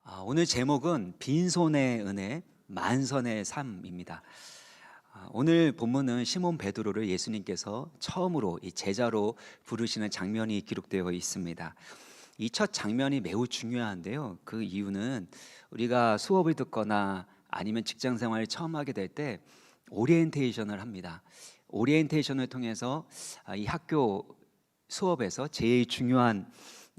오늘 제목은 빈손의 은혜, 만선의 삶입니다. 오늘 본문은 시몬 베드로를 예수님께서 처음으로 이 제자로 부르시는 장면이 기록되어 있습니다. 이 첫 장면이 매우 중요한데요. 그 이유는 우리가 수업을 듣거나 아니면 직장 생활을 처음 하게 될 때 오리엔테이션을 합니다. 오리엔테이션을 통해서 이 학교 수업에서 제일 중요한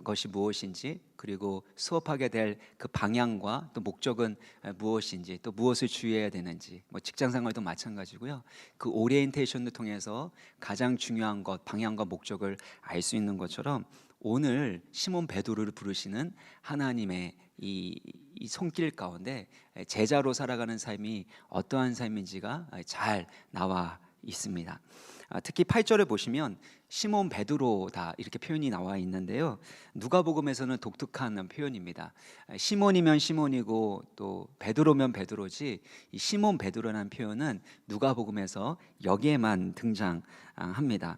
것이 무엇인지, 그리고 수업하게 될 그 방향과 또 목적은 무엇인지, 또 무엇을 주의해야 되는지, 직장 생활도 마찬가지고요. 그 오리엔테이션을 통해서 가장 중요한 것, 방향과 목적을 알 수 있는 것처럼 오늘 시몬 베드로를 부르시는 하나님의 이 손길 가운데 제자로 살아가는 삶이 어떠한 삶인지가 잘 나와 있습니다. 특히 8절을 보시면 시몬 베드로다 이렇게 표현이 나와 있는데요. 누가복음에서는 독특한 표현입니다. 시몬이면 시몬이고 또 베드로면 베드로지, 이 시몬 베드로라는 표현은 누가복음에서 여기에만 등장합니다.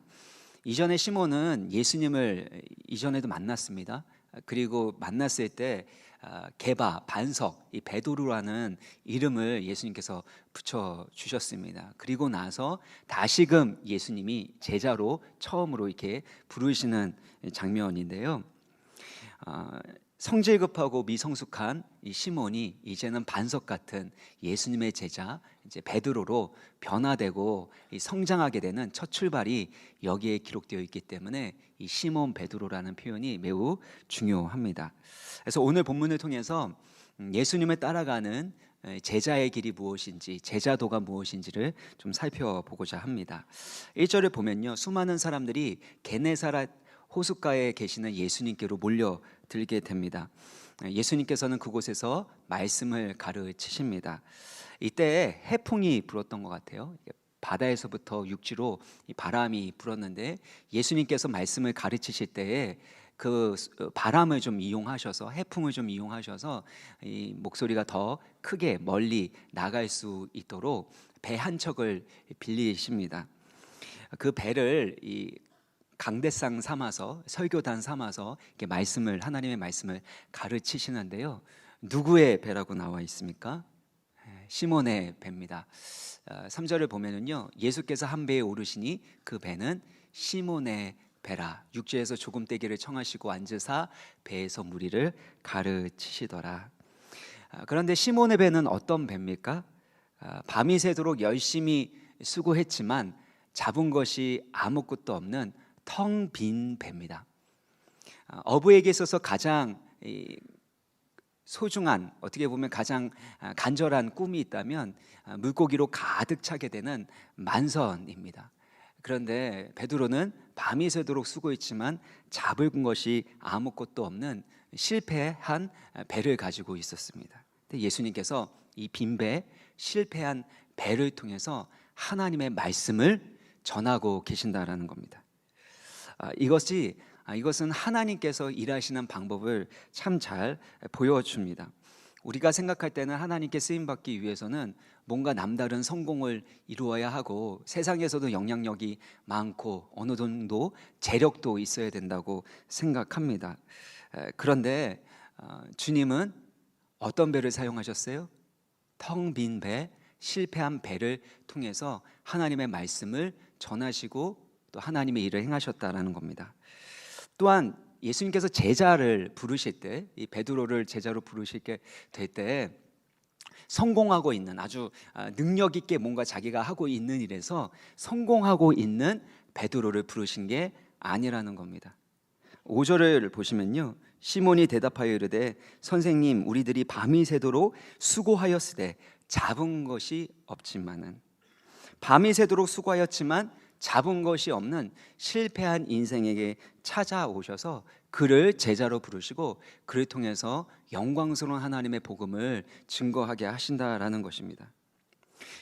이전에 시몬은 예수님을 이전에도 만났습니다. 그리고 만났을 때 게바, 반석, 이 베드로라는 이름을 예수님께서 붙여 주셨습니다. 그리고 나서 다시금 예수님이 제자로 처음으로 이렇게 부르시는 장면인데요. 성질 급하고 미성숙한 이 시몬이 이제는 반석 같은 예수님의 제자 이제 베드로로 변화되고 성장하게 되는 첫 출발이 여기에 기록되어 있기 때문에 이 시몬 베드로라는 표현이 매우 중요합니다. 그래서 오늘 본문을 통해서 예수님을 따라가는 제자의 길이 무엇인지, 제자도가 무엇인지를 좀 살펴보고자 합니다. 1절을 보면요, 수많은 사람들이 게네사렛 호숫가에 계시는 예수님께로 몰려들게 됩니다. 예수님께서는 그곳에서 말씀을 가르치십니다. 이때 해풍이 불었던 것 같아요. 바다에서부터 육지로 이 바람이 불었는데 예수님께서 말씀을 가르치실 때에 그 바람을 좀 이용하셔서, 해풍을 좀 이용하셔서 이 목소리가 더 크게 멀리 나갈 수 있도록 배 한 척을 빌리십니다. 그 배를 이 강대상 삼아서, 설교단 삼아서 이렇게 하나님의 말씀을 가르치시는데요. 누구의 배라고 나와 있습니까? 시몬의 배입니다. 3절을 보면은요, 예수께서 한 배에 오르시니 그 배는 시몬의 배라. 육지에서 조금 떼기를 청하시고 앉으사 배에서 무리를 가르치시더라. 그런데 시몬의 배는 어떤 배입니까? 밤이 새도록 열심히 수고했지만 잡은 것이 아무것도 없는 텅 빈 배입니다. 어부에게 있어서 가장 소중한, 어떻게 보면 가장 간절한 꿈이 있다면 물고기로 가득 차게 되는 만선입니다. 그런데 베드로는 밤이 새도록 수고했지만 잡은 것이 아무것도 없는 실패한 배를 가지고 있었습니다. 예수님께서 이 빈 배, 실패한 배를 통해서 하나님의 말씀을 전하고 계신다라는 겁니다. 이것은 하나님께서 일하시는 방법을 참 잘 보여줍니다. 우리가 생각할 때는 하나님께 쓰임 받기 위해서는 뭔가 남다른 성공을 이루어야 하고 세상에서도 영향력이 많고 어느 정도 재력도 있어야 된다고 생각합니다. 그런데 주님은 어떤 배를 사용하셨어요? 텅 빈 배, 실패한 배를 통해서 하나님의 말씀을 전하시고 또 하나님의 일을 행하셨다라는 겁니다. 또한 예수님께서 제자를 부르실 때, 이 베드로를 제자로 부르시게 될 때 성공하고 있는, 아주 능력 있게 뭔가 자기가 하고 있는 일에서 성공하고 있는 베드로를 부르신 게 아니라는 겁니다. 5절을 보시면요, 시몬이 대답하여 이르되 선생님, 우리들이 밤이 새도록 수고하였으되 잡은 것이 없지만은. 밤이 새도록 수고하였지만 잡은 것이 없는 실패한 인생에게 찾아오셔서 그를 제자로 부르시고 그를 통해서 영광스러운 하나님의 복음을 증거하게 하신다라는 것입니다.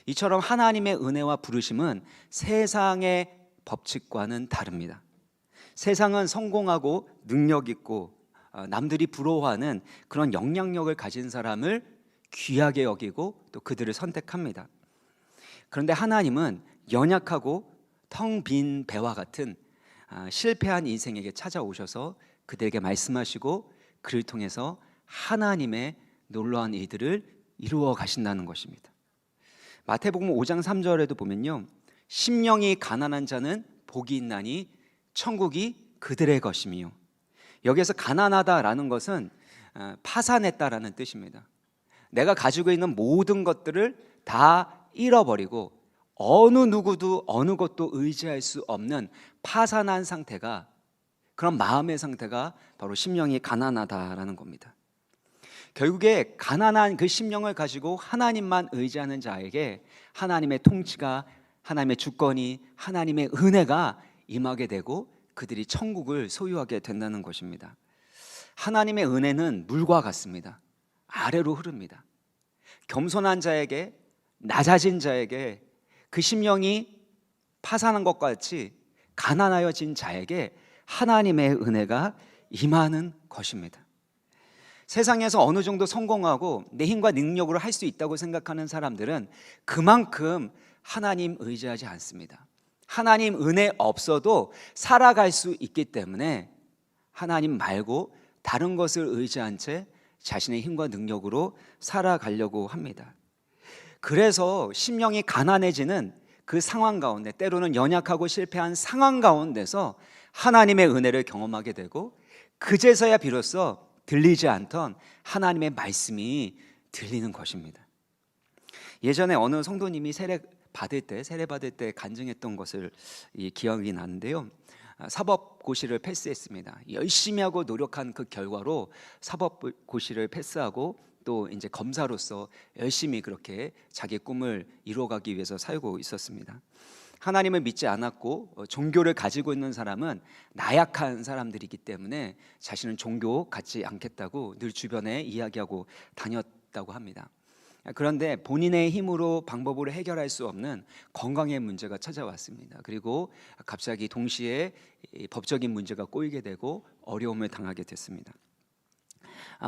이처럼 하나님의 은혜와 부르심은 세상의 법칙과는 다릅니다. 세상은 성공하고 능력 있고 남들이 부러워하는 그런 영향력을 가진 사람을 귀하게 여기고 또 그들을 선택합니다. 그런데 하나님은 연약하고 텅 빈 배와 같은 실패한 인생에게 찾아오셔서 그들에게 말씀하시고 그를 통해서 하나님의 놀라운 일들을 이루어 가신다는 것입니다. 마태복음 5장 3절에도 보면요, 심령이 가난한 자는 복이 있나니 천국이 그들의 것이며, 여기에서 가난하다라는 것은 파산했다라는 뜻입니다. 내가 가지고 있는 모든 것들을 다 잃어버리고 어느 누구도 어느 것도 의지할 수 없는 파산한 상태가, 그런 마음의 상태가 바로 심령이 가난하다라는 겁니다. 결국에 가난한 그 심령을 가지고 하나님만 의지하는 자에게 하나님의 통치가, 하나님의 주권이, 하나님의 은혜가 임하게 되고 그들이 천국을 소유하게 된다는 것입니다. 하나님의 은혜는 물과 같습니다. 아래로 흐릅니다. 겸손한 자에게, 낮아진 자에게, 그 심령이 파산한 것과 같이 가난하여진 자에게 하나님의 은혜가 임하는 것입니다. 세상에서 어느 정도 성공하고 내 힘과 능력으로 할 수 있다고 생각하는 사람들은 그만큼 하나님 의지하지 않습니다. 하나님 은혜 없어도 살아갈 수 있기 때문에 하나님 말고 다른 것을 의지한 채 자신의 힘과 능력으로 살아가려고 합니다. 그래서 심령이 가난해지는 그 상황 가운데, 때로는 연약하고 실패한 상황 가운데서 하나님의 은혜를 경험하게 되고, 그제서야 비로소 들리지 않던 하나님의 말씀이 들리는 것입니다. 예전에 어느 성도님이 세례 받을 때 간증했던 것을 기억이 나는데요, 사법고시를 패스했습니다. 열심히 하고 노력한 그 결과로 사법고시를 패스하고 또 이제 검사로서 열심히 그렇게 자기 꿈을 이루어가기 위해서 살고 있었습니다. 하나님을 믿지 않았고 종교를 가지고 있는 사람은 나약한 사람들이기 때문에 자신은 종교 갖지 않겠다고 늘 주변에 이야기하고 다녔다고 합니다. 그런데 본인의 힘으로 방법으로 해결할 수 없는 건강의 문제가 찾아왔습니다. 그리고 갑자기 동시에 법적인 문제가 꼬이게 되고 어려움을 당하게 됐습니다.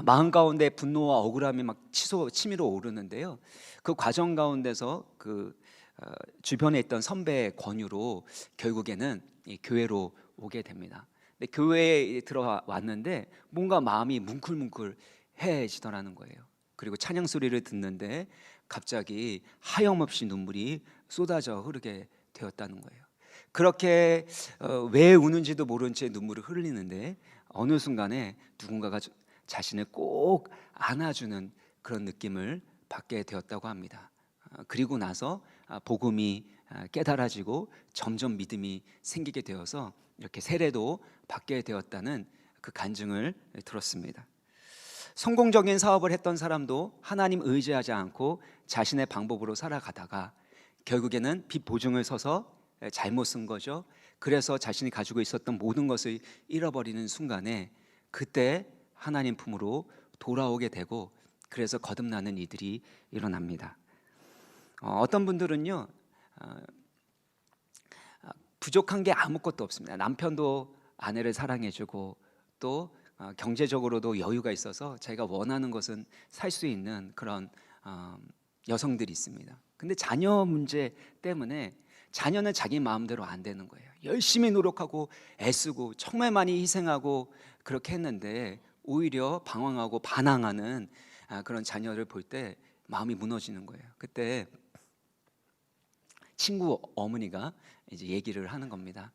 마음 가운데 분노와 억울함이 막 치밀어 오르는데요, 그 과정 가운데서 주변에 있던 선배의 권유로 결국에는 교회로 오게 됩니다. 근데 교회에 들어왔는데 뭔가 마음이 뭉클뭉클해지더라는 거예요. 그리고 찬양 소리를 듣는데 갑자기 하염없이 눈물이 쏟아져 흐르게 되었다는 거예요. 그렇게 왜 우는지도 모른 채 눈물을 흘리는데 어느 순간에 누군가가 자신을 꼭 안아주는 그런 느낌을 받게 되었다고 합니다. 그리고 나서 복음이 깨달아지고 점점 믿음이 생기게 되어서 이렇게 세례도 받게 되었다는 그 간증을 들었습니다. 성공적인 사업을 했던 사람도 하나님 의지하지 않고 자신의 방법으로 살아가다가 결국에는 빚 보증을 서서 잘못 쓴 거죠. 그래서 자신이 가지고 있었던 모든 것을 잃어버리는 순간에 그때 하나님 품으로 돌아오게 되고, 그래서 거듭나는 이들이 일어납니다. 어떤 분들은요, 부족한 게 아무것도 없습니다. 남편도 아내를 사랑해주고 또 경제적으로도 여유가 있어서 자기가 원하는 것은 살 수 있는 그런 여성들이 있습니다. 근데 자녀 문제 때문에 자녀는 자기 마음대로 안 되는 거예요. 열심히 노력하고 애쓰고 정말 많이 희생하고 그렇게 했는데 오히려 방황하고 반항하는 그런 자녀를 볼 때 마음이 무너지는 거예요. 그때 친구 어머니가 이제 얘기를 하는 겁니다.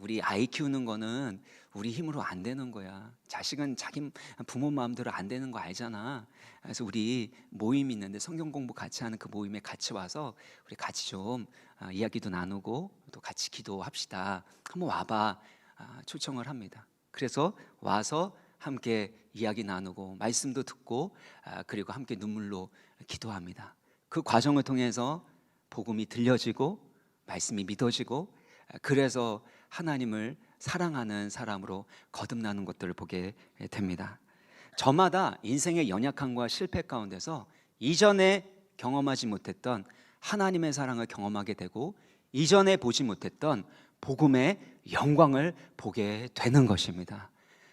우리 아이 키우는 거는 우리 힘으로 안 되는 거야. 자식은 자기 부모 마음대로 안 되는 거 알잖아. 그래서 우리 모임 있는데 성경 공부 같이 하는 그 모임에 같이 와서 우리 같이 좀 이야기도 나누고 또 같이 기도합시다. 한번 와봐. 초청을 합니다. 그래서 와서 함께 이야기 나누고 말씀도 듣고 그리고 함께 눈물로 기도합니다. 그 과정을 통해서 복음이 들려지고 말씀이 믿어지고, 그래서 하나님을 사랑하는 사람으로 거듭나는 것들을 보게 됩니다. 저마다 인생의 연약함과 실패 가운데서 이전에 경험하지 못했던 하나님의 사랑을 경험하게 되고 이전에 보지 못했던 복음의 영광을 보게 되는 것입니다.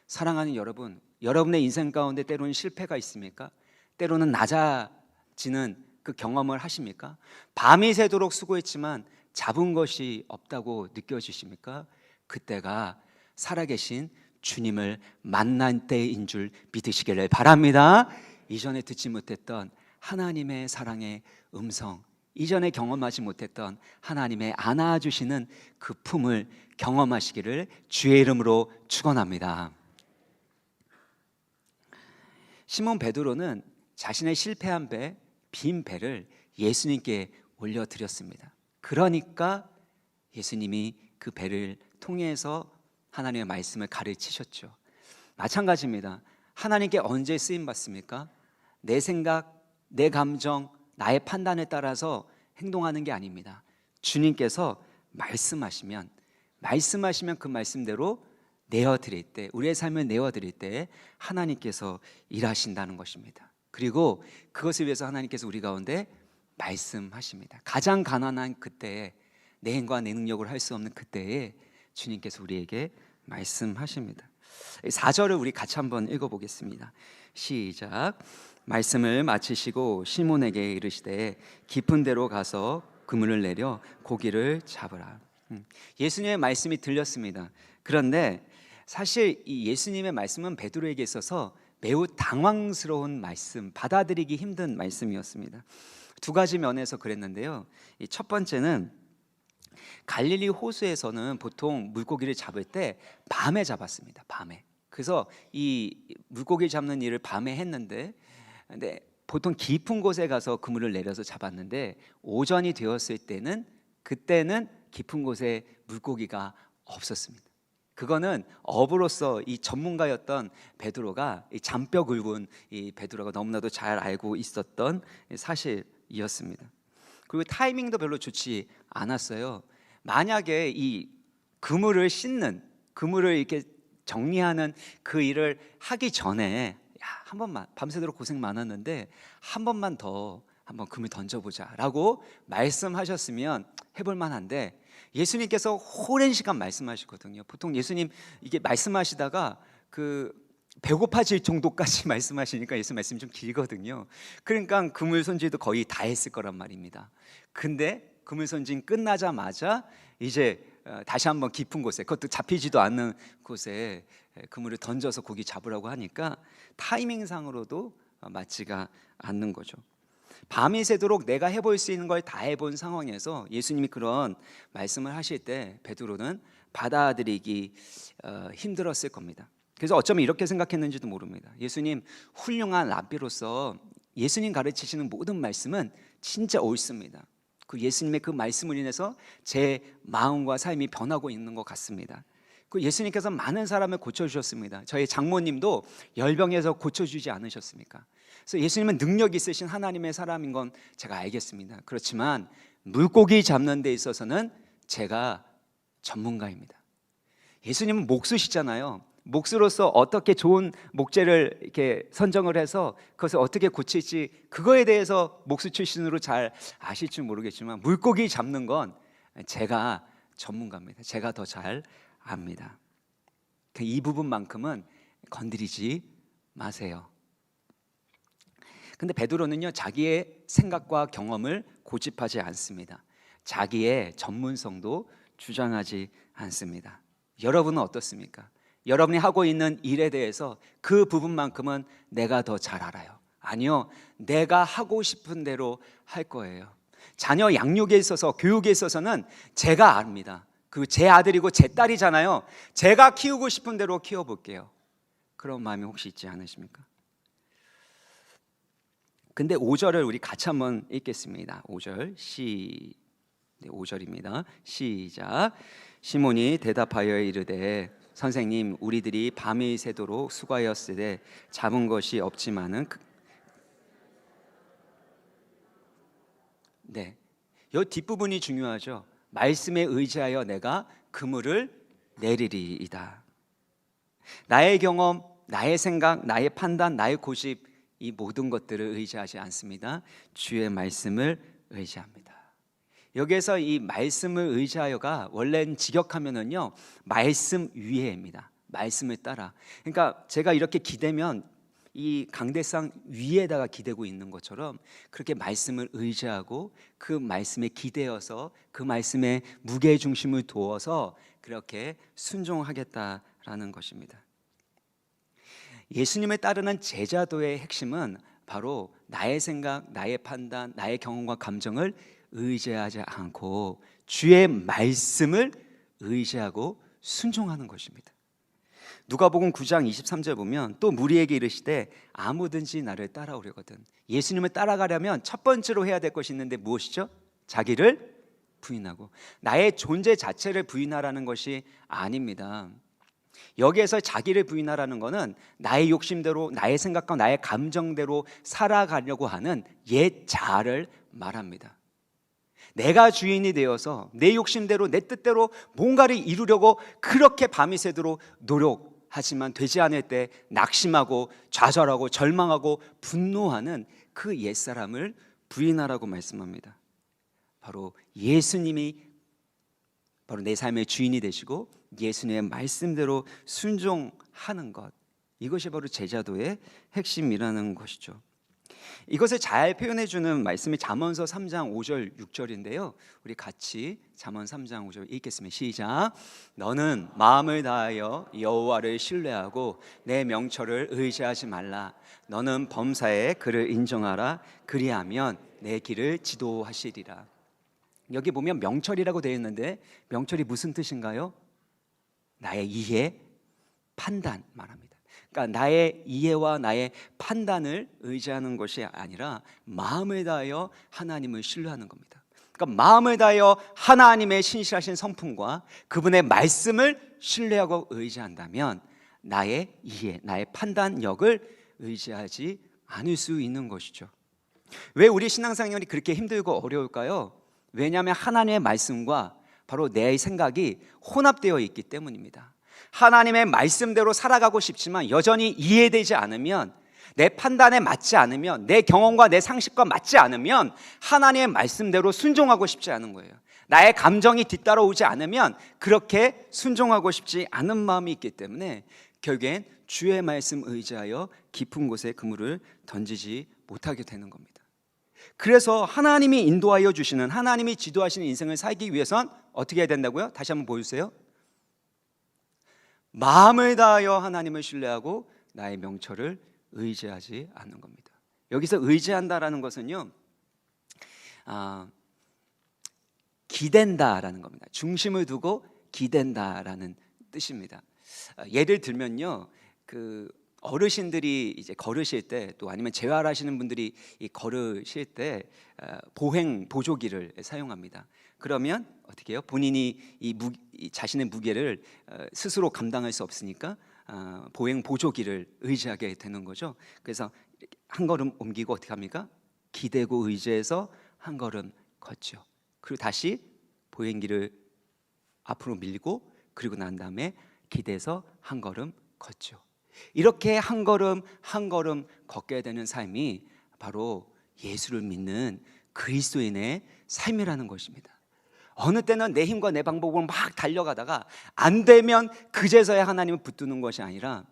사랑하는 여러분, 여러분의 인생 가운데 때로는 실패가 있습니까? 때로는 낮아지는 그 경험을 하십니까? 밤이 새도록 수고했지만 잡은 것이 없다고 느껴지십니까? 그때가 살아계신 주님을 만난 때인 줄 믿으시기를 바랍니다. 이전에 듣지 못했던 하나님의 사랑의 음성, 이전에 경험하지 못했던 하나님의 안아주시는 그 품을 경험하시기를 주의 이름으로 축원합니다. 시몬 베드로는 자신의 실패한 배, 빈 배를 예수님께 올려드렸습니다. 그러니까 예수님이 그 배를 통해서 하나님의 말씀을 가르치셨죠. 마찬가지입니다. 하나님께 언제 쓰임 받습니까? 내 생각, 내 감정, 나의 판단에 따라서 행동하는 게 아닙니다. 주님께서 말씀하시면 그 말씀대로 내어드릴 때, 우리의 삶을 내어드릴 때 하나님께서 일하신다는 것입니다. 그리고 그것을 위해서 하나님께서 우리 가운데 말씀하십니다. 가장 가난한 그때에, 내 힘과 내 능력으로 할 수 없는 그때에 주님께서 우리에게 말씀하십니다. 4절을 우리 같이 한번 읽어보겠습니다. 시작. 말씀을 마치시고 시몬에게 이르시되 깊은 데로 가서 그물을 내려 고기를 잡으라. 예수님의 말씀이 들렸습니다. 그런데 사실 이 예수님의 말씀은 베드로에게 있어서 매우 당황스러운 말씀, 받아들이기 힘든 말씀이었습니다. 두 가지 면에서 그랬는데요. 첫 번째는 갈릴리 호수에서는 보통 물고기를 잡을 때 밤에 잡았습니다. 밤에. 그래서 이 물고기 잡는 일을 밤에 했는데, 근데 보통 깊은 곳에 가서 그물을 내려서 잡았는데 오전이 되었을 때는, 그때는 깊은 곳에 물고기가 없었습니다. 그거는 어부로서 이 전문가였던 베드로가, 이 잔뼈 굵은 이 베드로가 너무나도 잘 알고 있었던 사실이었습니다. 그리고 타이밍도 별로 좋지 않았어요. 만약에 이 그물을 씻는, 그물을 이렇게 정리하는 그 일을 하기 전에 한 번만, 밤새도록 고생 많았는데 한 번만 더 한번 그물 던져보자 라고 말씀하셨으면 해볼 만한데, 예수님께서 오랜 시간 말씀하시거든요. 보통 예수님 이게 말씀하시다가 그 배고파질 정도까지 말씀하시니까 예수 말씀이 좀 길거든요. 그러니까 그물 손질도 거의 다 했을 거란 말입니다. 근데 그물 손질 끝나자마자 이제 다시 한번 깊은 곳에, 그것도 잡히지도 않는 곳에 그물을 던져서 고기 잡으라고 하니까 타이밍상으로도 맞지가 않는 거죠. 밤이 새도록 내가 해볼 수 있는 걸 다 해본 상황에서 예수님이 그런 말씀을 하실 때 베드로는 받아들이기 힘들었을 겁니다. 그래서 어쩌면 이렇게 생각했는지도 모릅니다. 예수님 훌륭한 랍비로서 예수님 가르치시는 모든 말씀은 진짜 옳습니다. 그 예수님의 그 말씀을 인해서 제 마음과 삶이 변하고 있는 것 같습니다. 그 예수님께서 많은 사람을 고쳐주셨습니다. 저희 장모님도 열병에서 고쳐주지 않으셨습니까? 그래서 예수님은 능력 있으신 하나님의 사람인 건 제가 알겠습니다. 그렇지만 물고기 잡는 데 있어서는 제가 전문가입니다. 예수님은 목수시잖아요. 목수로서 어떻게 좋은 목재를 이렇게 선정을 해서 그것을 어떻게 고칠지, 그거에 대해서 목수 출신으로 잘 아실 줄 모르겠지만 물고기 잡는 건 제가 전문가입니다. 제가 더 잘 압니다. 이 부분만큼은 건드리지 마세요. 근데 베드로는요, 자기의 생각과 경험을 고집하지 않습니다. 자기의 전문성도 주장하지 않습니다. 여러분은 어떻습니까? 여러분이 하고 있는 일에 대해서 그 부분만큼은 내가 더 잘 알아요. 아니요, 내가 하고 싶은 대로 할 거예요. 자녀 양육에 있어서, 교육에 있어서는 제가 압니다. 그 제 아들이고 제 딸이잖아요. 제가 키우고 싶은 대로 키워볼게요. 그런 마음이 혹시 있지 않으십니까? 근데 5절을 우리 같이 한번 읽겠습니다. 5절 5절입니다. 시작. 시몬이 대답하여 이르되 선생님, 우리들이 밤이 새도록 수고하였으되 잡은 것이 없지만은 네, 이 뒷부분이 중요하죠. 말씀에 의지하여 내가 그물을 내리리이다. 나의 경험, 나의 생각, 나의 판단, 나의 고집, 이 모든 것들을 의지하지 않습니다. 주의 말씀을 의지합니다. 여기에서 이 말씀을 의지하여가 원래는 직역하면은요, 말씀 위에입니다. 말씀을 따라. 그러니까 제가 이렇게 기대면 이 강대상 위에다가 기대고 있는 것처럼 그렇게 말씀을 의지하고 그 말씀에 기대어서 그 말씀에 무게 중심을 두어서 그렇게 순종하겠다라는 것입니다. 예수님을 따르는 제자도의 핵심은 바로 나의 생각, 나의 판단, 나의 경험과 감정을 의지하지 않고 주의 말씀을 의지하고 순종하는 것입니다. 누가복음 9장 23절 보면 또 무리에게 이르시되 아무든지 나를 따라오려거든. 예수님을 따라가려면 첫 번째로 해야 될 것이 있는데 무엇이죠? 자기를 부인하고, 나의 존재 자체를 부인하라는 것이 아닙니다. 여기에서 자기를 부인하라는 것은 나의 욕심대로, 나의 생각과 나의 감정대로 살아가려고 하는 옛 자아를 말합니다. 내가 주인이 되어서 내 욕심대로, 내 뜻대로 뭔가를 이루려고 그렇게 밤이 새도록 노력하지만 되지 않을 때 낙심하고 좌절하고 절망하고 분노하는 그 옛사람을 부인하라고 말씀합니다. 바로 예수님이 바로 내 삶의 주인이 되시고 예수님의 말씀대로 순종하는 것, 이것이 바로 제자도의 핵심이라는 것이죠. 이것을 잘 표현해 주는 말씀이 잠언서 3장 5절 6절인데요. 우리 같이 잠언 3장 5절 읽겠습니다. 시작. 너는 마음을 다하여 여호와를 신뢰하고 내 명철을 의지하지 말라. 너는 범사에 그를 인정하라. 그리하면 내 길을 지도하시리라. 여기 보면 명철이라고 되어 있는데 명철이 무슨 뜻인가요? 나의 이해, 판단 말합니다. 그러니까 나의 이해와 나의 판단을 의지하는 것이 아니라 마음을 다하여 하나님을 신뢰하는 겁니다. 그러니까 마음을 다하여 하나님의 신실하신 성품과 그분의 말씀을 신뢰하고 의지한다면 나의 이해, 나의 판단력을 의지하지 않을 수 있는 것이죠. 왜 우리 신앙생활이 그렇게 힘들고 어려울까요? 왜냐하면 하나님의 말씀과 바로 내 생각이 혼합되어 있기 때문입니다. 하나님의 말씀대로 살아가고 싶지만 여전히 이해되지 않으면, 내 판단에 맞지 않으면, 내 경험과 내 상식과 맞지 않으면 하나님의 말씀대로 순종하고 싶지 않은 거예요. 나의 감정이 뒤따라오지 않으면 그렇게 순종하고 싶지 않은 마음이 있기 때문에 결국엔 주의 말씀 의지하여 깊은 곳에 그물을 던지지 못하게 되는 겁니다. 그래서 하나님이 인도하여 주시는, 하나님이 지도하시는 인생을 살기 위해선 어떻게 해야 된다고요? 다시 한번 보여주세요. 마음을 다하여 하나님을 신뢰하고 나의 명철을 의지하지 않는 겁니다. 여기서 의지한다라는 것은요, 기댄다라는 겁니다. 중심을 두고 기댄다라는 뜻입니다. 예를 들면요, 어르신들이 이제 걸으실 때, 또 아니면 재활하시는 분들이 걸으실 때 보행 보조기를 사용합니다. 그러면 어떻게 해요? 본인이 자신의 무게를 스스로 감당할 수 없으니까 보행 보조기를 의지하게 되는 거죠. 그래서 한 걸음 옮기고 어떻게 합니까? 기대고 의지해서 한 걸음 걷죠. 그리고 다시 보행기를 앞으로 밀고, 그리고 난 다음에 기대서 한 걸음 걷죠. 이렇게 한 걸음 한 걸음 걷게 되는 삶이 바로 예수를 믿는 그리스도인의 삶이라는 것입니다. 어느 때는 내 힘과 내 방법으로 막 달려가다가 안 되면 그제서야 하나님을 붙드는 것이 아니라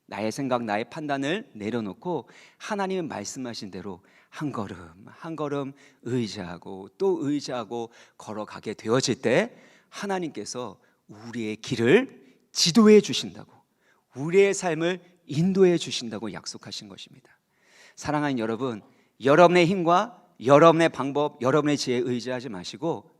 나의 생각, 나의 판단을 내려놓고 하나님의 말씀하신 대로 한 걸음 한 걸음 의지하고 또 의지하고 걸어가게 되어질 때 하나님께서 우리의 길을 지도해 주신다고, 우리의 삶을 인도해 주신다고 약속하신 것입니다. 사랑하는 여러분, 여러분의 힘과 여러분의 방법, 여러분의 지혜에 의지하지 마시고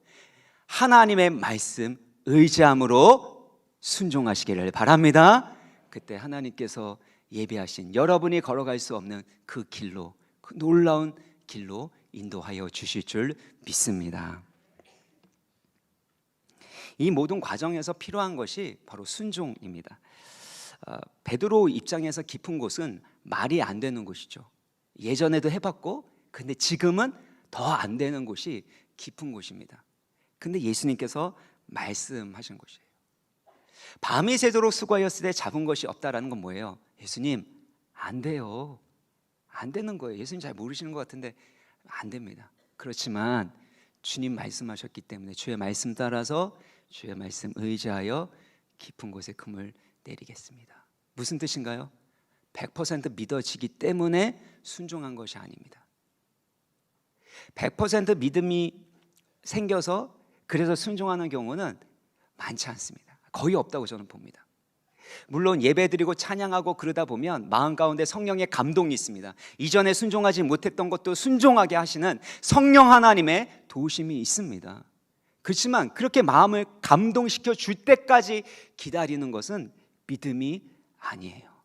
하나님의 말씀 의지함으로 순종하시기를 바랍니다. 그때 하나님께서 예비하신 여러분이 걸어갈 수 없는 그 길로, 그 놀라운 길로 인도하여 주실 줄 믿습니다. 이 모든 과정에서 필요한 것이 바로 순종입니다. 베드로 입장에서 깊은 곳은 말이 안 되는 곳이죠. 예전에도 해봤고, 근데 지금은 더 안 되는 곳이 깊은 곳입니다. 근데 예수님께서 말씀하신 것이에요. 밤이 새도록 수고하였을 때 잡은 것이 없다라는 건 뭐예요? 예수님, 안 돼요. 안 되는 거예요. 예수님 잘 모르시는 것 같은데 안 됩니다. 그렇지만 주님 말씀하셨기 때문에 주의 말씀 따라서 주의 말씀 의지하여 깊은 곳에 금을 내리겠습니다. 무슨 뜻인가요? 100% 믿어지기 때문에 순종한 것이 아닙니다. 100% 믿음이 생겨서 그래서 순종하는 경우는 많지 않습니다. 거의 없다고 저는 봅니다. 물론 예배드리고 찬양하고 그러다 보면 마음 가운데 성령의 감동이 있습니다. 이전에 순종하지 못했던 것도 순종하게 하시는 성령 하나님의 도우심이 있습니다. 그렇지만 그렇게 마음을 감동시켜 줄 때까지 기다리는 것은 믿음이 아니에요.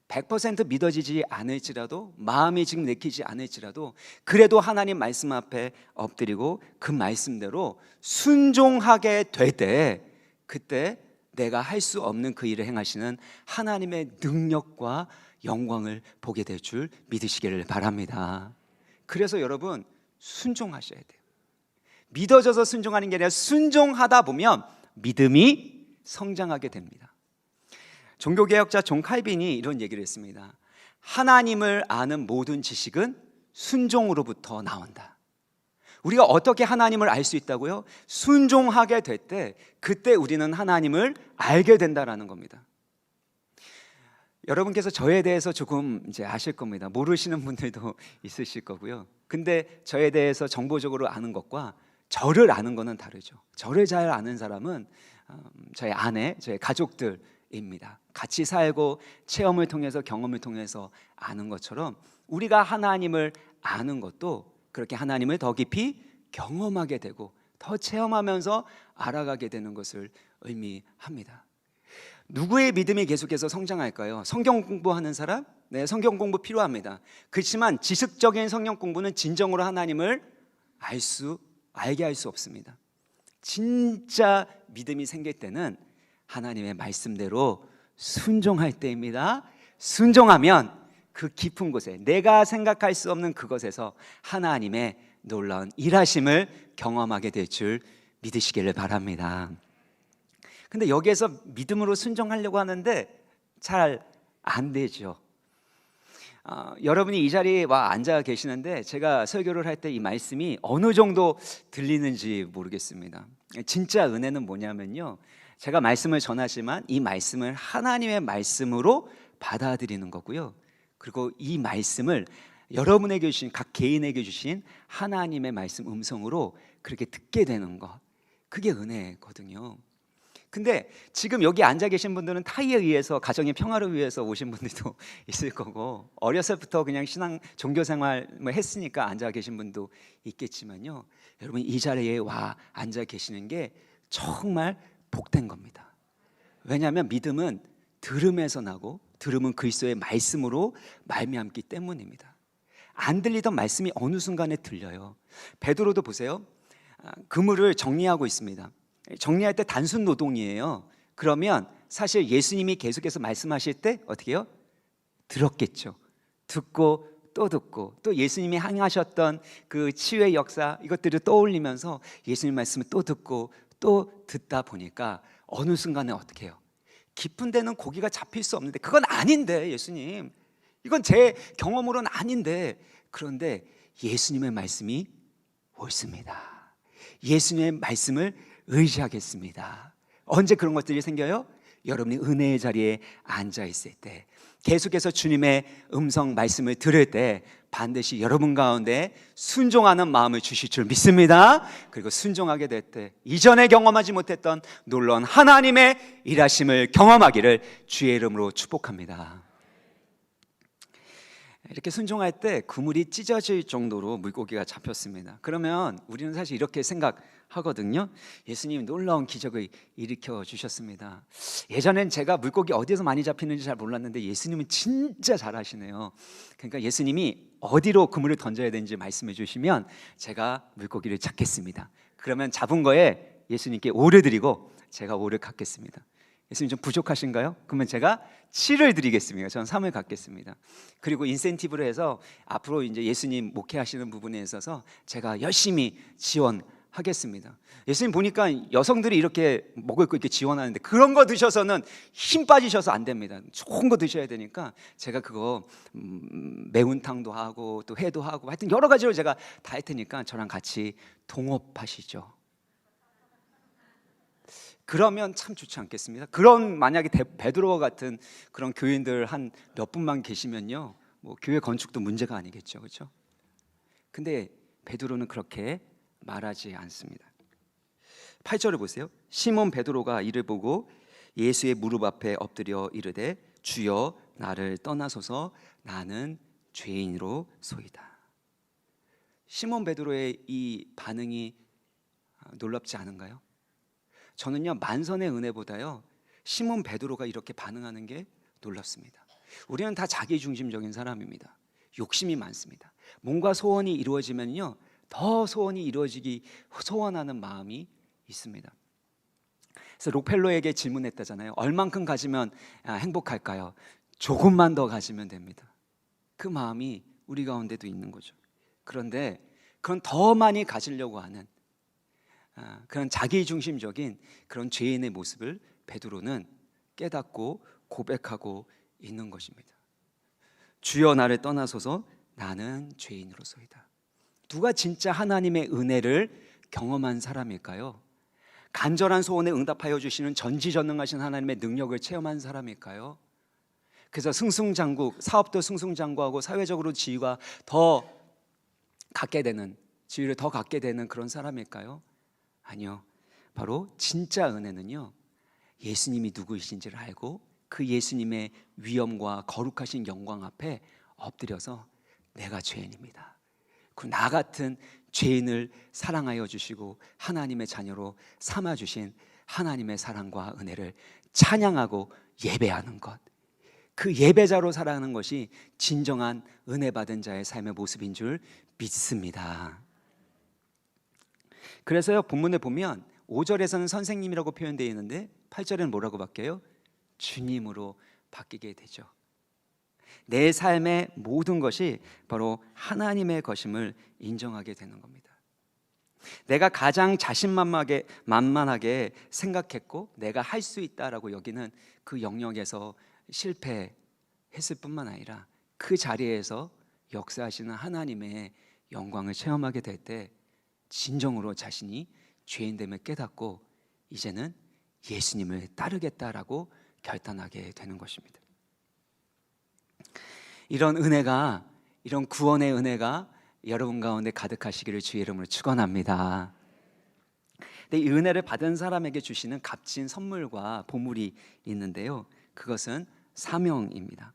100% 믿어지지 않을지라도, 마음이 지금 내키지 않을지라도 그래도 하나님 말씀 앞에 엎드리고 그 말씀대로 순종하게 될 때, 그때 내가 할 수 없는 그 일을 행하시는 하나님의 능력과 영광을 보게 될 줄 믿으시기를 바랍니다. 그래서 여러분, 순종하셔야 돼요. 믿어져서 순종하는 게 아니라 순종하다 보면 믿음이 성장하게 됩니다. 종교개혁자 존 칼빈이 이런 얘기를 했습니다. 하나님을 아는 모든 지식은 순종으로부터 나온다. 우리가 어떻게 하나님을 알 수 있다고요? 순종하게 될 때, 그때 우리는 하나님을 알게 된다라는 겁니다. 여러분께서 저에 대해서 조금 이제 아실 겁니다. 모르시는 분들도 있으실 거고요. 근데 저에 대해서 정보적으로 아는 것과 저를 아는 것은 다르죠. 저를 잘 아는 사람은 저의 아내, 저의 가족들입니다. 같이 살고 체험을 통해서, 경험을 통해서 아는 것처럼 우리가 하나님을 아는 것도 그렇게 하나님을 더 깊이 경험하게 되고 더 체험하면서 알아가게 되는 것을 의미합니다. 누구의 믿음이 계속해서 성장할까요? 성경 공부하는 사람? 네, 성경 공부 필요합니다. 그렇지만 지식적인 성경 공부는 진정으로 하나님을 알게 할 수 없습니다. 진짜 믿음이 생길 때는 하나님의 말씀대로 순종할 때입니다. 순종하면 그 깊은 곳에, 내가 생각할 수 없는 그곳에서 하나님의 놀라운 일하심을 경험하게 될 줄 믿으시기를 바랍니다. 근데 여기에서 믿음으로 순종하려고 하는데 잘 안 되죠. 여러분이 이 자리에 와 앉아 계시는데 제가 설교를 할 때 이 말씀이 어느 정도 들리는지 모르겠습니다. 진짜 은혜는 뭐냐면요, 제가 말씀을 전하지만 이 말씀을 하나님의 말씀으로 받아들이는 거고요, 그리고 이 말씀을 여러분에게 주신, 각 개인에게 주신 하나님의 말씀 음성으로 그렇게 듣게 되는 것, 그게 은혜거든요. 근데 지금 여기 앉아 계신 분들은 타의에 의해서, 가정의 평화를 위해서 오신 분들도 있을 거고, 어렸을부터 그냥 신앙 종교 생활 했으니까 앉아 계신 분도 있겠지만요, 여러분 이 자리에 와 앉아 계시는 게 정말 복된 겁니다. 왜냐하면 믿음은 들음에서 나고, 들음은 그리스도의 말씀으로 말미암기 때문입니다. 안 들리던 말씀이 어느 순간에 들려요. 베드로도 보세요. 그물을 정리하고 있습니다. 정리할 때 단순 노동이에요. 그러면 사실 예수님이 계속해서 말씀하실 때 어떻게 해요? 들었겠죠. 듣고 또 듣고, 또 예수님이 행하셨던 그 치유의 역사, 이것들을 떠올리면서 예수님 말씀을 또 듣고 또 듣다 보니까 어느 순간에 어떻게 해요? 깊은 데는 고기가 잡힐 수 없는데, 그건 아닌데 예수님, 이건 제 경험으로는 아닌데, 그런데 예수님의 말씀이 옳습니다. 예수님의 말씀을 의지하겠습니다. 언제 그런 것들이 생겨요? 여러분이 은혜의 자리에 앉아 있을 때, 계속해서 주님의 음성 말씀을 들을 때 반드시 여러분 가운데 순종하는 마음을 주실 줄 믿습니다. 그리고 순종하게 될 때 이전에 경험하지 못했던 놀라운 하나님의 일하심을 경험하기를 주의 이름으로 축복합니다. 이렇게 순종할 때 그물이 찢어질 정도로 물고기가 잡혔습니다. 그러면 우리는 사실 이렇게 생각하거든요. 예수님이 놀라운 기적을 일으켜 주셨습니다. 예전엔 제가 물고기 어디에서 많이 잡히는지 잘 몰랐는데 예수님은 진짜 잘하시네요. 그러니까 예수님이 어디로 그물을 던져야 되는지 말씀해 주시면 제가 물고기를 잡겠습니다. 그러면 잡은 거에 예수님께 오를 드리고 제가 오를 갖겠습니다. 예수님 좀 부족하신가요? 그러면 제가 7을 드리겠습니다. 저는 3을 갖겠습니다. 그리고 인센티브로 해서 앞으로 이제 예수님 목회하시는 부분에 있어서 제가 열심히 지원하겠습니다. 예수님 보니까 여성들이 이렇게 먹을 거 이렇게 지원하는데 그런 거 드셔서는 힘 빠지셔서 안 됩니다. 좋은 거 드셔야 되니까 제가 그거 매운탕도 하고 또 회도 하고 하여튼 여러 가지로 제가 다 할 테니까 저랑 같이 동업하시죠. 그러면 참 좋지 않겠습니까? 그런 만약에 베드로 같은 그런 교인들 한 몇 분만 계시면요, 뭐 교회 건축도 문제가 아니겠죠, 그렇죠? 근데 베드로는 그렇게 말하지 않습니다. 8절을 보세요. 시몬 베드로가 이를 보고 예수의 무릎 앞에 엎드려 이르되 주여 나를 떠나소서 나는 죄인으로 소이다. 시몬 베드로의 이 반응이 놀랍지 않은가요? 저는요, 만선의 은혜보다요 시몬 베드로가 이렇게 반응하는 게 놀랍습니다. 우리는 다 자기중심적인 사람입니다. 욕심이 많습니다. 뭔가 소원이 이루어지면요 더 소원이 이루어지기 소원하는 마음이 있습니다. 그래서 록펠로에게 질문했다잖아요. 얼만큼 가지면 행복할까요? 조금만 더 가지면 됩니다. 그 마음이 우리 가운데도 있는 거죠. 그런데 그런 더 많이 가지려고 하는 그런 자기중심적인 그런 죄인의 모습을 베드로는 깨닫고 고백하고 있는 것입니다. 주여 나를 떠나소서 나는 죄인으로소이다. 누가 진짜 하나님의 은혜를 경험한 사람일까요? 간절한 소원에 응답하여 주시는 전지전능하신 하나님의 능력을 체험한 사람일까요? 그래서 승승장구, 사업도 승승장구하고 사회적으로 지위가 더 갖게 되는, 지위를 더 갖게 되는 그런 사람일까요? 아니요. 바로 진짜 은혜는요, 예수님이 누구이신지를 알고 그 예수님의 위엄과 거룩하신 영광 앞에 엎드려서 내가 죄인입니다, 그 나 같은 죄인을 사랑하여 주시고 하나님의 자녀로 삼아주신 하나님의 사랑과 은혜를 찬양하고 예배하는 것, 그 예배자로 살아가는 것이 진정한 은혜 받은 자의 삶의 모습인 줄 믿습니다. 그래서요, 본문에 보면 5절에서는 선생님이라고 표현되어 있는데 8절에는 뭐라고 바뀌어요? 주님으로 바뀌게 되죠. 내 삶의 모든 것이 바로 하나님의 것임을 인정하게 되는 겁니다. 내가 가장 자신만만하게 생각했고 내가 할 수 있다라고 여기는 그 영역에서 실패했을 뿐만 아니라 그 자리에서 역사하시는 하나님의 영광을 체험하게 될 때 진정으로 자신이 죄인됨을 깨닫고 이제는 예수님을 따르겠다라고 결단하게 되는 것입니다. 이런 은혜가, 이런 구원의 은혜가 여러분 가운데 가득하시기를 주의 이름으로 축원합니다. 근데 이 은혜를 받은 사람에게 주시는 값진 선물과 보물이 있는데요, 그것은 사명입니다.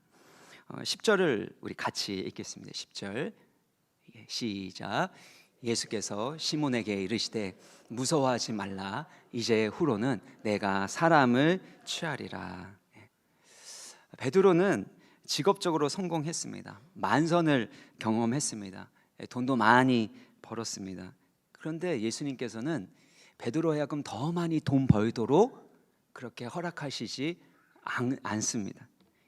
10절을 우리 같이 읽겠습니다. 10절 시작. 예수께서 시몬에게 이르시되 무서워하지 말라, 이제 후로는 내가 사람을 취하리라. 베드로는 직업적으로 성공했습니다. 만선을 경험했습니다. 돈도 많이 벌었습니다. 그런데 예수님께서는 베드로 하여금 더 많이 돈 벌도록 그렇게 허락하시지 않습니다.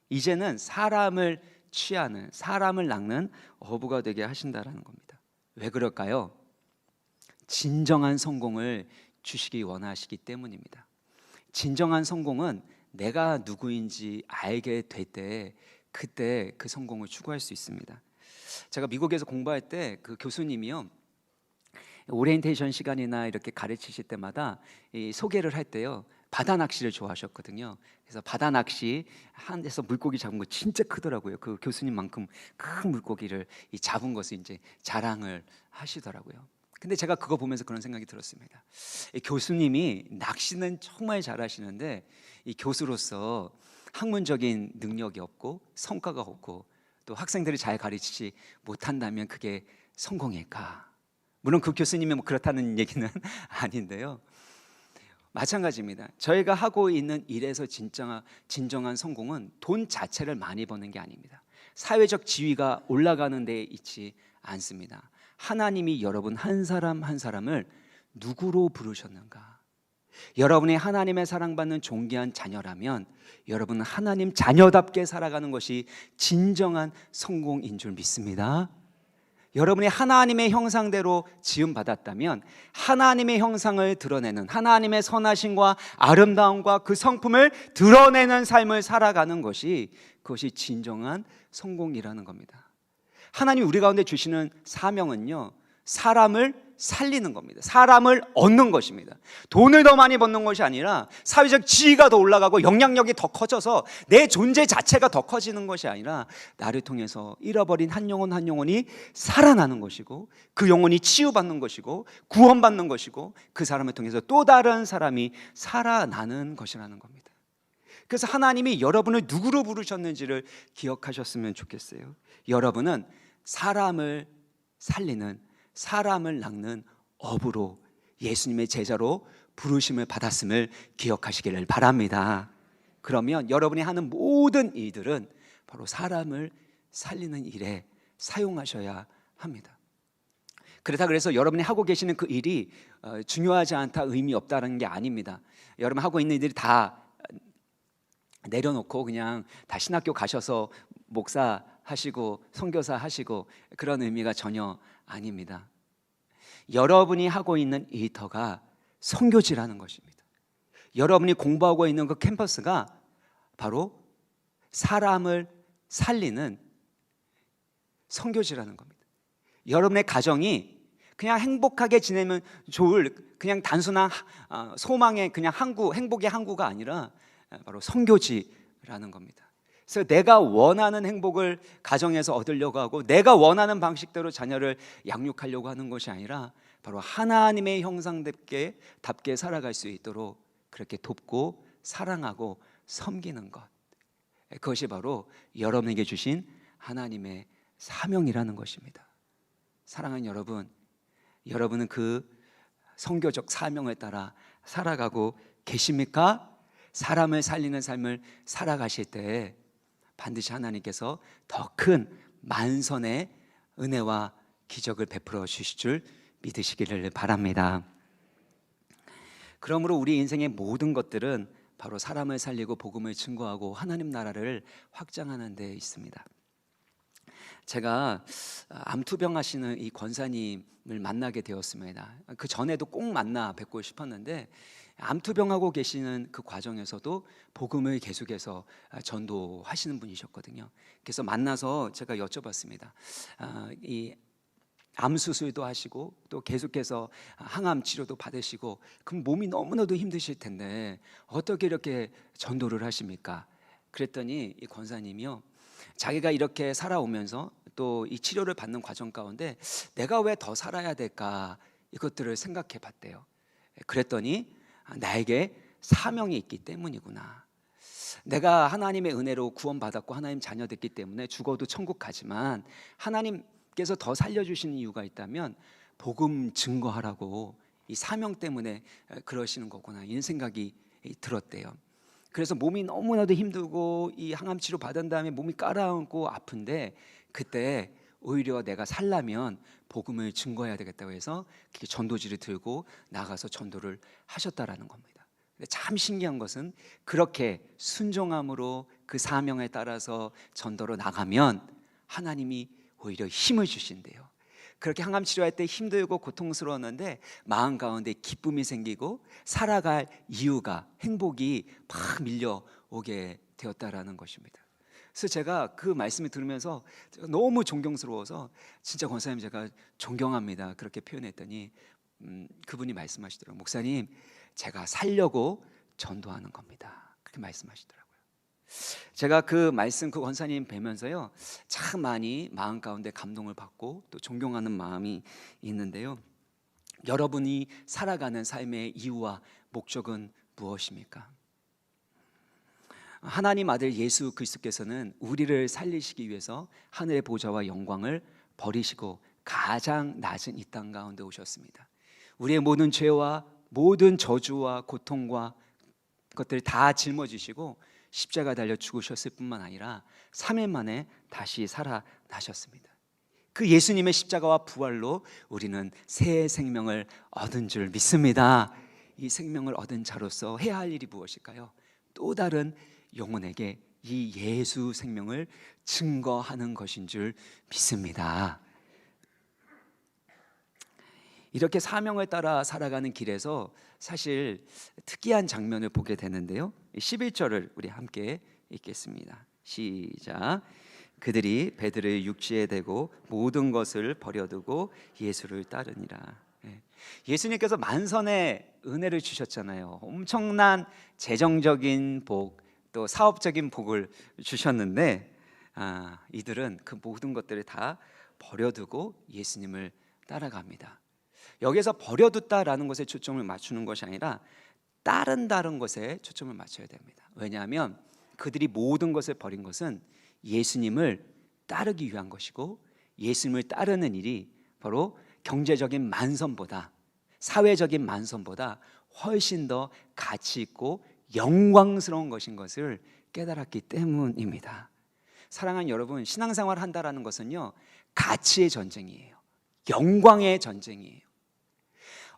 이제는 사람을 취하는, 사람을 낚는 어부가 되게 하신다라는 겁니다. 왜 그럴까요? 진정한 성공을 주시기 원하시기 때문입니다. 진정한 성공은 내가 누구인지 알게 될 때 그때 그 성공을 추구할 수 있습니다. 제가 미국에서 공부할 때 그 교수님이요, 오리엔테이션 시간이나 이렇게 가르치실 때마다 이 소개를 할 때요, 바다 낚시를 좋아하셨거든요. 그래서 바다 낚시 한 데서 물고기 잡은 거 진짜 크더라고요. 그 교수님만큼 큰 물고기를 잡은 것을 이제 자랑을 하시더라고요. 근데 제가 그거 보면서 그런 생각이 들었습니다. 이 교수님이 낚시는 정말 잘하시는데 이 교수로서 학문적인 능력이 없고 성과가 없고 또 학생들이 잘 가르치지 못한다면 그게 성공일까? 물론 그 교수님이 뭐 그렇다는 얘기는 아닌데요, 마찬가지입니다. 저희가 하고 있는 일에서 진정한 성공은 돈 자체를 많이 버는 게 아닙니다. 사회적 지위가 올라가는 데 있지 않습니다. 하나님이 여러분 한 사람 한 사람을 누구로 부르셨는가? 여러분이 하나님의 사랑받는 존귀한 자녀라면 여러분은 하나님 자녀답게 살아가는 것이 진정한 성공인 줄 믿습니다. 여러분이 하나님의 형상대로 지음받았다면 하나님의 형상을 드러내는, 하나님의 선하심과 아름다움과 그 성품을 드러내는 삶을 살아가는 것이, 그것이 진정한 성공이라는 겁니다. 하나님 우리 가운데 주시는 사명은요, 사람을 살리는 겁니다. 사람을 얻는 것입니다. 돈을 더 많이 버는 것이 아니라 사회적 지위가 더 올라가고 영향력이 더 커져서 내 존재 자체가 더 커지는 것이 아니라 나를 통해서 잃어버린 한 영혼 한 영혼이 살아나는 것이고 그 영혼이 치유받는 것이고 구원받는 것이고 그 사람을 통해서 또 다른 사람이 살아나는 것이라는 겁니다. 그래서 하나님이 여러분을 누구로 부르셨는지를 기억하셨으면 좋겠어요. 여러분은 사람을 살리는, 사람을 낚는 어부로 예수님의 제자로 부르심을 받았음을 기억하시기를 바랍니다. 그러면 여러분이 하는 모든 일들은 바로 사람을 살리는 일에 사용하셔야 합니다. 그렇다 그래서 여러분이 하고 계시는 그 일이 중요하지 않다, 의미 없다는 게 아닙니다. 여러분 하고 있는 일들이 다 내려놓고 그냥 다 신학교 가셔서 목사 하시고 선교사 하시고 그런 의미가 전혀 아닙니다. 여러분이 하고 있는 일터가 선교지라는 것입니다. 여러분이 공부하고 있는 그 캠퍼스가 바로 사람을 살리는 선교지라는 겁니다. 여러분의 가정이 그냥 행복하게 지내면 좋을 그냥 단순한 소망의 그냥 항구, 행복의 항구가 아니라 바로 선교지라는 겁니다. 그래서 내가 원하는 행복을 가정에서 얻으려고 하고 내가 원하는 방식대로 자녀를 양육하려고 하는 것이 아니라 바로 하나님의 형상답게 살아갈 수 있도록 그렇게 돕고 사랑하고 섬기는 것, 그것이 바로 여러분에게 주신 하나님의 사명이라는 것입니다. 사랑하는 여러분, 여러분은 그 선교적 사명을 따라 살아가고 계십니까? 사람을 살리는 삶을 살아가실 때 반드시 하나님께서 더 큰 만선의 은혜와 기적을 베풀어 주실 줄 믿으시기를 바랍니다. 그러므로 우리 인생의 모든 것들은 바로 사람을 살리고 복음을 증거하고 하나님 나라를 확장하는 데 있습니다. 제가 암투병 하시는 이 권사님을 만나게 되었습니다. 그 전에도 꼭 만나 뵙고 싶었는데 암투병하고 계시는 그 과정에서도 복음을 계속해서 전도하시는 분이셨거든요. 그래서 만나서 제가 여쭤봤습니다. 이 암 수술도 하시고 또 계속해서 항암 치료도 받으시고 그럼 몸이 너무나도 힘드실 텐데 어떻게 이렇게 전도를 하십니까? 그랬더니 이 권사님이요, 자기가 이렇게 살아오면서 또 이 치료를 받는 과정 가운데 내가 왜 더 살아야 될까 이것들을 생각해 봤대요. 그랬더니 나에게 사명이 있기 때문이구나. 내가 하나님의 은혜로 구원받았고 하나님 자녀 됐기 때문에 죽어도 천국 가지만 하나님께서 더 살려주시는 이유가 있다면 복음 증거하라고 이 사명 때문에 그러시는 거구나 이런 생각이 들었대요. 그래서 몸이 너무나도 힘들고 이 항암 치료 받은 다음에 몸이 깔아앉고 아픈데 그때 오히려 내가 살려면 복음을 증거해야 되겠다고 해서 전도지를 들고 나가서 전도를 하셨다라는 겁니다. 근데 참 신기한 것은 그렇게 순종함으로 그 사명에 따라서 전도로 나가면 하나님이 오히려 힘을 주신대요. 그렇게 항암 치료할 때 힘들고 고통스러웠는데 마음 가운데 기쁨이 생기고 살아갈 이유가, 행복이 막 밀려오게 되었다라는 것입니다. 그래서 제가 그 말씀을 들으면서 너무 존경스러워서 진짜 권사님 제가 존경합니다 그렇게 표현했더니 그분이 말씀하시더라고요. 목사님, 제가 살려고 전도하는 겁니다 그렇게 말씀하시더라고요. 제가 그 말씀, 그 권사님 뵈면서요 참 많이 마음 가운데 감동을 받고 또 존경하는 마음이 있는데요, 여러분이 살아가는 삶의 이유와 목적은 무엇입니까? 하나님 아들 예수 그리스도께서는 우리를 살리시기 위해서 하늘의 보좌와 영광을 버리시고 가장 낮은 이 땅 가운데 오셨습니다. 우리의 모든 죄와 모든 저주와 고통과 것들을 다 짊어지시고 십자가 달려 죽으셨을 뿐만 아니라 3일 만에 다시 살아나셨습니다. 그 예수님의 십자가와 부활로 우리는 새 생명을 얻은 줄 믿습니다. 이 생명을 얻은 자로서 해야 할 일이 무엇일까요? 또 다른 영혼에게 이 예수 생명을 증거하는 것인 줄 믿습니다. 이렇게 사명을 따라 살아가는 길에서 사실 특이한 장면을 보게 되는데요, 11절을 우리 함께 읽겠습니다. 시작. 그들이 배들을 육지에 대고 모든 것을 버려두고 예수를 따르니라. 예수님께서 만선의 은혜를 주셨잖아요. 엄청난 재정적인 복, 또 사업적인 복을 주셨는데 이들은 그 모든 것들을 다 버려두고 예수님을 따라갑니다. 여기서 버려뒀다라는 것에 초점을 맞추는 것이 아니라 다른 것에 초점을 맞춰야 됩니다. 왜냐하면 그들이 모든 것을 버린 것은 예수님을 따르기 위한 것이고, 예수님을 따르는 일이 바로 경제적인 만선보다, 사회적인 만선보다 훨씬 더 가치 있고 영광스러운 것인 것을 깨달았기 때문입니다. 사랑하는 여러분, 신앙생활 한다라는 것은요, 가치의 전쟁이에요. 영광의 전쟁이에요.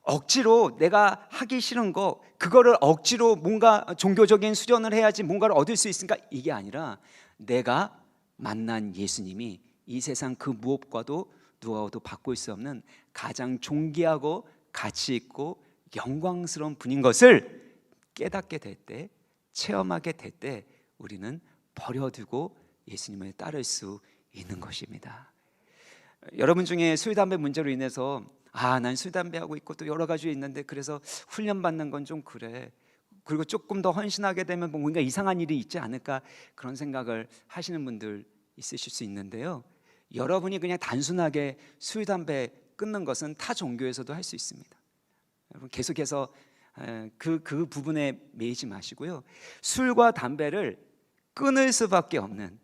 억지로 내가 하기 싫은 거, 그거를 억지로 뭔가 종교적인 수련을 해야지 뭔가를 얻을 수 있으니까, 이게 아니라 내가 만난 예수님이 이 세상 그 무엇과도 누구와도 바꿀 수 없는 가장 존귀하고 가치 있고 영광스러운 분인 것을 깨닫게 될 때, 체험하게 될 때 우리는 버려두고 예수님을 따를 수 있는 것입니다. 여러분 중에 술, 담배 문제로 인해서 난 술, 담배 하고 있고 또 여러 가지 있는데 그래서 훈련받는 건 좀 그래, 그리고 조금 더 헌신하게 되면 뭔가 이상한 일이 있지 않을까, 그런 생각을 하시는 분들 있으실 수 있는데요, 여러분이 그냥 단순하게 술, 담배 끊는 것은 타 종교에서도 할 수 있습니다. 여러분 계속해서 그 부분에 매이지 마시고요, 술과 담배를 끊을 수밖에 없는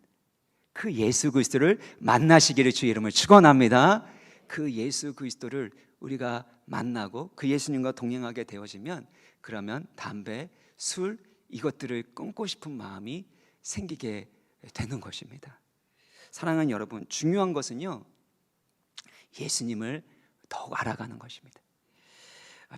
그 예수 그리스도를 만나시기를 주의 이름을 축원합니다. 그 예수 그리스도를 우리가 만나고 그 예수님과 동행하게 되어지면, 그러면 담배, 술 이것들을 끊고 싶은 마음이 생기게 되는 것입니다. 사랑하는 여러분, 중요한 것은요, 예수님을 더욱 알아가는 것입니다.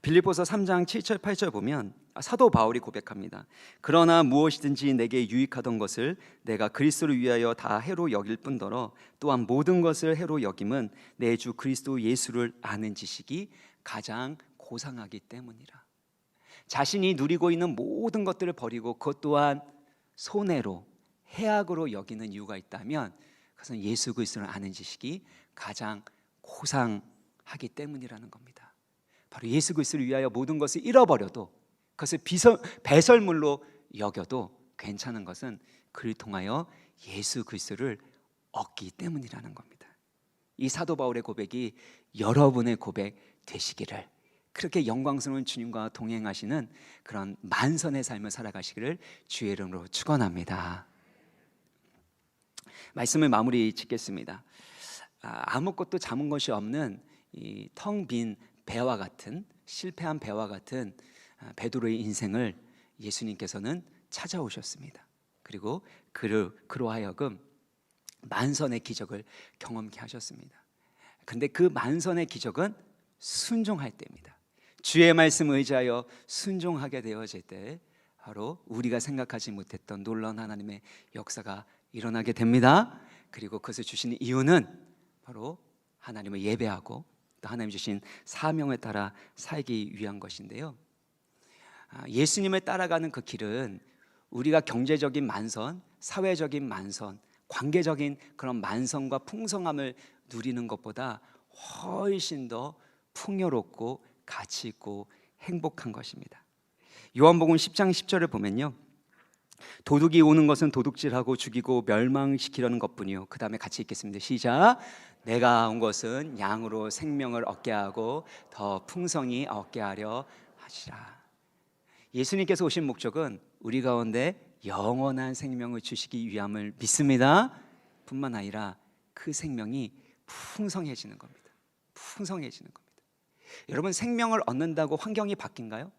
빌립보서 3장 7절 8절 보면 사도 바울이 고백합니다. 그러나 무엇이든지 내게 유익하던 것을 내가 그리스도를 위하여 다 해로 여길 뿐더러 또한 모든 것을 해로 여김은 내 주 그리스도 예수를 아는 지식이 가장 고상하기 때문이라. 자신이 누리고 있는 모든 것들을 버리고 그것 또한 손해로, 해악으로 여기는 이유가 있다면 그것은 예수 그리스도를 아는 지식이 가장 고상하기 때문이라는 겁니다. 바로 예수 그리스도를 위하여 모든 것을 잃어버려도, 그것을 배설물로 여겨도 괜찮은 것은 그를 통하여 예수 그리스도를 얻기 때문이라는 겁니다. 이 사도 바울의 고백이 여러분의 고백 되시기를, 그렇게 영광스러운 주님과 동행하시는 그런 만선의 삶을 살아가시기를 주의 이름으로 축원합니다. 말씀을 마무리 짓겠습니다. 아무것도 잡은 것이 없는 이 텅 빈 배와 같은, 실패한 배와 같은 베드로의 인생을 예수님께서는 찾아오셨습니다. 그리고 그로 하여금 만선의 기적을 경험케 하셨습니다. 근데 그 만선의 기적은 순종할 때입니다. 주의 말씀을 의지하여 순종하게 되어질 때 바로 우리가 생각하지 못했던 놀라운 하나님의 역사가 일어나게 됩니다. 그리고 그것을 주시는 이유는 바로 하나님을 예배하고 또 하나님 주신 사명을 따라 살기 위한 것인데요, 예수님을 따라가는 그 길은 우리가 경제적인 만선, 사회적인 만선, 관계적인 그런 만선과 풍성함을 누리는 것보다 훨씬 더 풍요롭고 가치 있고 행복한 것입니다. 요한복음 10장 10절을 보면요, 도둑이 오는 것은 도둑질하고 죽이고 멸망시키려는 것뿐이요. 그 다음에 같이 읽겠습니다. 시작. 내가 온 것은 양으로 생명을 얻게 하고 더 풍성히 얻게 하려 하시라. 예수님께서 오신 목적은 우리 가운데 영원한 생명을 주시기 위함을 믿습니다. 뿐만 아니라 그 생명이 풍성해지는 겁니다. 풍성해지는 겁니다. 여러분, 생명을 얻는다고 환경이 바뀐가요?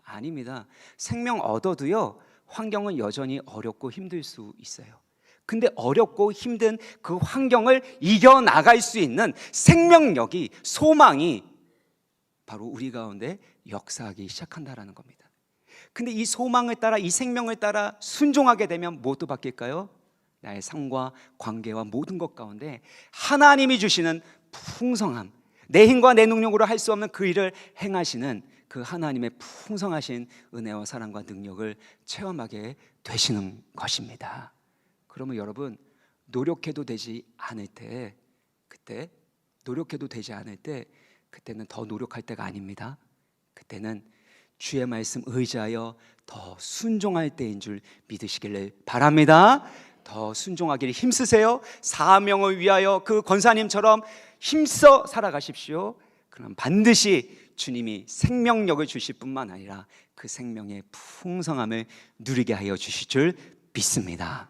아닙니다. 생명 얻어도요, 환경은 여전히 어렵고 힘들 수 있어요. 근데 어렵고 힘든 그 환경을 이겨나갈 수 있는 생명력이, 소망이 바로 우리 가운데 역사하기 시작한다라는 겁니다. 근데 이 소망을 따라, 이 생명을 따라 순종하게 되면 무엇도 바뀔까요? 나의 삶과 관계와 모든 것 가운데 하나님이 주시는 풍성함, 내 힘과 내 능력으로 할 수 없는 그 일을 행하시는 그 하나님의 풍성하신 은혜와 사랑과 능력을 체험하게 되시는 것입니다. 그러면 여러분, 노력해도 되지 않을 때, 그때 노력해도 되지 않을 때, 그때는 더 노력할 때가 아닙니다. 그때는 주의 말씀 의지하여 더 순종할 때인 줄 믿으시기를 바랍니다. 더 순종하기를 힘쓰세요. 사명을 위하여 그 권사님처럼 힘써 살아가십시오. 그럼 반드시 주님이 생명력을 주실 뿐만 아니라 그 생명의 풍성함을 누리게 하여 주실 줄 믿습니다.